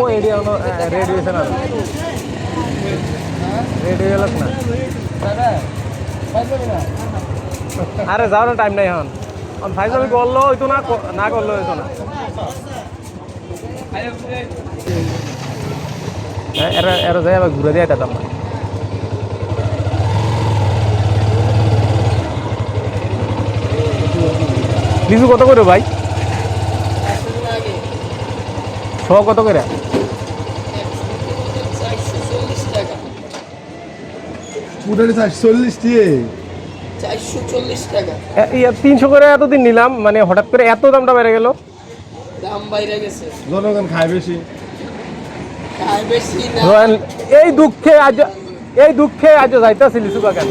ও area হলো ready হয়েছে না, রেডি হয়ে গেল না। আরে যাওয়ার টাইম নাই এখন, ফাইজলামি করলো হইতো না, না করলো হইতো না। এরা এরা যাই আবার ঘুরে দিয়ে যেতাম না। লিচু কত করে ভাই? শ কত করে? 300 করে এতদিন নিলাম, মানে হঠাৎ করে এত দামটা বেড়ে গেল। দাম বাইরে গেছে, জনগণ খায় বেশি। এই দুঃখে আজ যাইতেছি লিচু বাগান।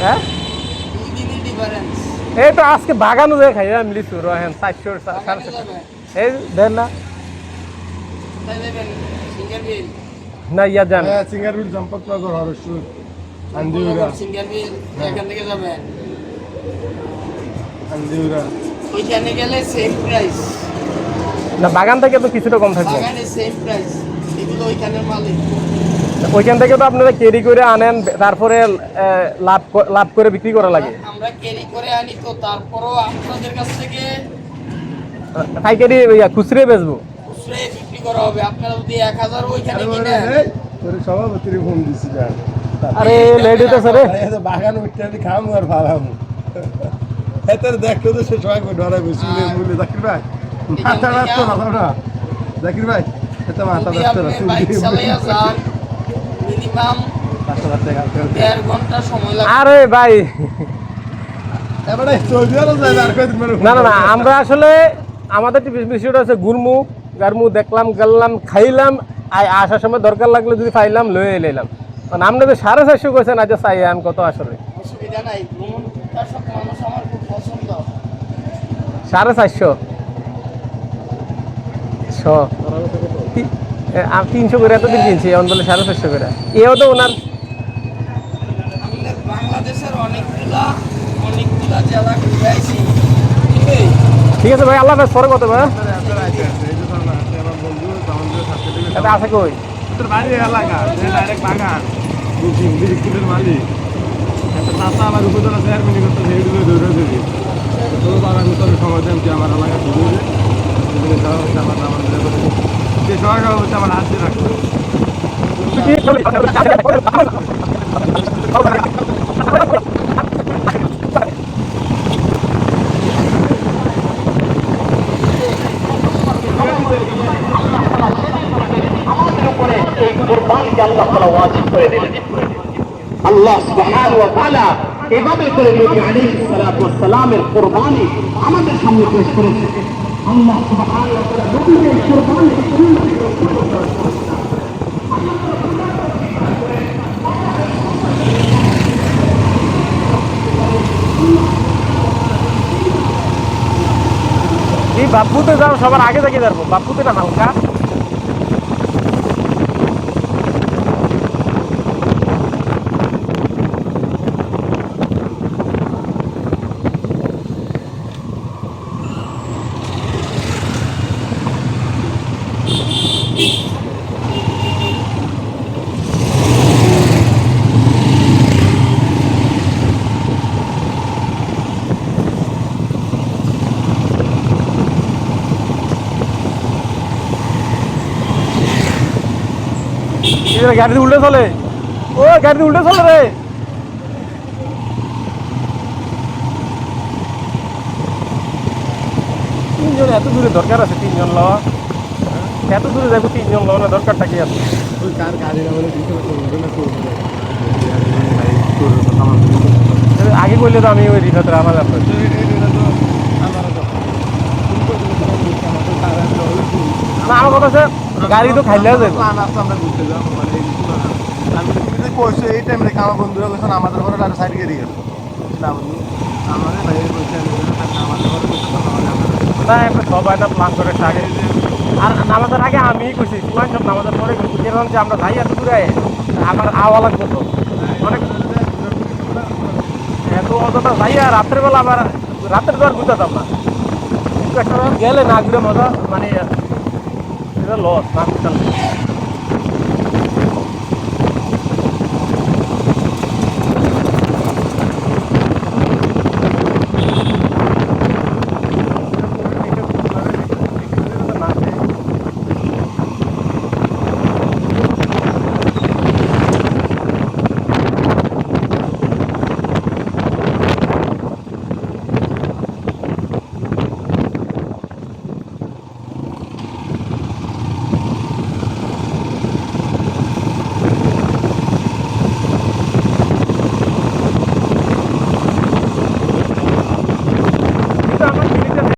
হ্যাঁ এই তো আজকে বাগানও যায় খাই আমি লিচু রহেন 400 এই দেন না না ইয়া জান সিঙ্গার বিল চম্পকনগর হরসুর আন্দিউরা সিঙ্গার বিল এখান থেকে যাবেন আন্দিউরা ওইখানে গেলে সেম প্রাইস না, বাগান থেকে তো কিছুটা কম থাকবে। বাগানে সেম প্রাইস, এগুলো ওইখানের মালিক। ওইখান থেকে তো আপনারা ক্যারি করে আনেন, তারপরে লাভ করে বিক্রি করা লাগে। আমরা ক্যারি করে আনি তো, তারপরও আপনাদের কাছ থেকে পাইকারি খুচরে বেচবো, খুচরা বিক্রি করা হবে। আপনারা যদি 1000 ওইখানে কিনেন, তোর সভাপতির ফোন দিছি না। আরে লেডি তো স্যার বাগান উঠতে খাম আর ভালাম এত দেখতো তো সে সবাই ডরাই বসে মূল্য জাকির ভাই মাথা ব্যস্ত না জাকির ভাই এত মাথা ব্যস্ত না বাইক চালাইয়া যান মিনিমাম 1.5 ঘন্টা সময় লাগে। আরে ভাই এবারে সৌদি আরব যাই আর কয়দিন পরে না না না, আমরা আসলে আমাদের বিষয়টা হচ্ছে গারমু দেখলাম, গেলাম, খাইলাম, আসার সময় দরকার লাগলে যদি পাইলাম লয়ে এলাম। মানে আপনি তো 450 কইছেন, আজ চাই আমি কত আসলে অসুবিধা নাই, ভ্রমণটা সব মানুষ আমার খুব পছন্দ। 450 300 করে এতদিন কিনছি, এখন বলে 450 করে। এও তো ওনার আমাদের বাংলাদেশের অনেকগুলা জেলা ঘুরে আইছি। ঠিক আছে ভাই, আল্লাহ হাফেজ। পরে কত ভাই এটা আছে কই? তোর বাড়ি এলাকা ডাইরেক্ট বাগান বুঝি বিক্রির মালিক একটা চাষা আমার উপজেলা চেয়ারম্যান করতে সেই দিকে দৌড়ে দিবি তোর বাগান তোর সময় দেন কি আমার এলাকা ঘুরে যে সরকার হচ্ছে আমার হাতে রাখতো আল্লাহ সুবহানাহু ওয়া তাআলা এভাবে করে নবী আলাইহিস সালাতু ওয়াস সালামের কুরবানি আমাদের সামনে পেশ করেছে। আল্লাহ সুবহানাহু ওয়া তাআলা নবীর কুরবানি এই বাপুতে যাও, সবার আগে থেকে যাবো। বাপুতে না হালকা গাড়ি উল্টে চলে, ও গাড়ি উল্টে চলে রে। তিনজন এত দূরে দরকার আছে, 3 জন লওয়া এত দূরে যাবো, 3 জন লওয়া দরকারটা কি আছে? ওই কার গাড়ি না বলে আগে করলে তো আমি ওই রিফাতে আমার না, আমার কথা হচ্ছে গাড়ি তো খাইলে যাবে। আমরা ঘুরতে যাবো মানে আমি কইছি এই টাইমে আমার বন্ধুরা কইছেন আমাদের ঘরে আর সাইড গিয়ে গেল না বন্ধু আমাদের ভাইয়ের কইছে আমাদের ঘরে না, একটা সবাই একটা প্ল্যান করে থাকে। আর নামাজের আগে আমি কইছি তোমার সব নামাজের পরে কইছি এরকম যে আমরা যাই এত দূরে আমার আওয়া লাগতো তো অনেক এত অতটা যাই আর রাত্রের বেলা আবার রাতের তো আর বুঝতাম না কিন্তু একটা গেলে না ঘুরে মজা মানে এটা লস না বুঝতাম